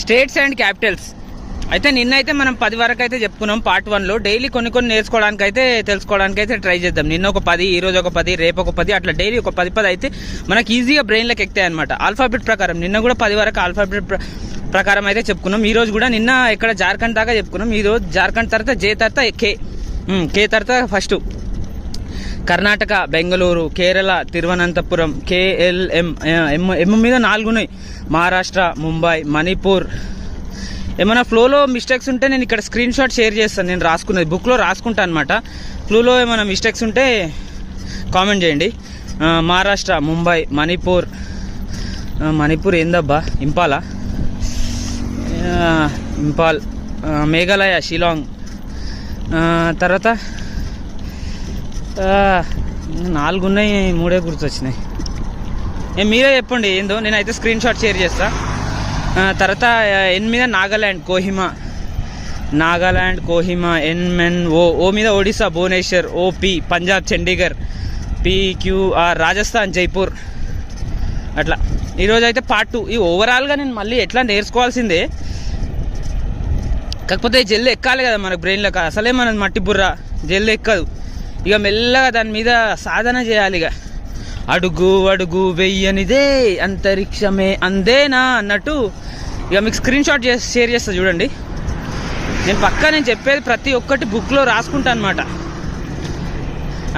States and Capitals. అయితే నిన్నైతే మనం 10 వరకు అయితే చెప్పుకున్నాం పార్ట్ 1లో. డైలీ కొన్ని నేర్చుకోవడానికి అయితే తెలుసుకోవడానికి అయితే ట్రై చేద్దాం. నిన్న ఒక 10, ఈ రోజు ఒక 10, రేపు ఒక 10, అట్లా డైలీ ఒక 10 అయితే మనకి ఈజీగా బ్రెయిన్లోకి ఎక్కుతాయి అనమాట. ఆల్ఫాబెట్ ప్రకారం నిన్న కూడా 10 వరకు ఆల్ఫాబెట్ ప్రకారం అయితే చెప్పుకున్నాం. ఈ రోజు కూడా నిన్న ఇక్కడ జార్ఖండ్ దాకా చెప్పుకున్నాం. ఈ రోజు జార్ఖండ్ తర్వాత జే తర్వాత కే తర్వాత ఫస్ట్ కర్ణాటక బెంగళూరు, కేరళ తిరువనంతపురం, KLM ఎం మీద 4 ఉన్నాయి. మహారాష్ట్ర ముంబై, మణిపూర్. ఏమైనా ఫ్లోలో మిస్టేక్స్ ఉంటే నేను ఇక్కడ స్క్రీన్ షాట్ షేర్ చేస్తాను. నేను రాసుకున్నది బుక్లో రాసుకుంటాను అనమాట. ఫ్లోలో ఏమైనా మిస్టేక్స్ ఉంటే కామెంట్ చేయండి. మహారాష్ట్ర ముంబై, మణిపూర్ ఏందబ్బా, ఇంపాల్, మేఘాలయ షిలాంగ్. తర్వాత 4 ఉన్నాయి, 3 గుర్తొచ్చినాయి. మీరే చెప్పండి ఏందో, నేనైతే స్క్రీన్ షాట్ షేర్ చేస్తా. తర్వాత 8 నాగాల్యాండ్ కోహిమా, ఓ మీద ఒడిశా భువనేశ్వర్, OP పంజాబ్ చండీగఢ్, PQR రాజస్థాన్ జైపూర్. అట్లా ఈరోజు అయితే పార్ట్ 2. ఈ ఓవరాల్గా నేను మళ్ళీ ఎట్లా నేర్చుకోవాల్సిందే, కాకపోతే జల్ది ఎక్కాలి కదా మన బ్రెయిన్లోకి. అసలే మన మట్టి బుర్ర జల్ది ఎక్కదు. ఇక మెల్లగా దాని మీద సాధన చేయాలి. ఇక అడుగు వెయ్యనిదే అంతరిక్షమే అందేనా అన్నట్టు ఇక మీకు స్క్రీన్ షాట్ షేర్ చేస్తా చూడండి. నేను చెప్పేది ప్రతి ఒక్కటి బుక్లో రాసుకుంటా అనమాట.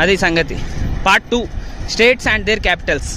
అది సంగతి. Part 2 states and their Capitals.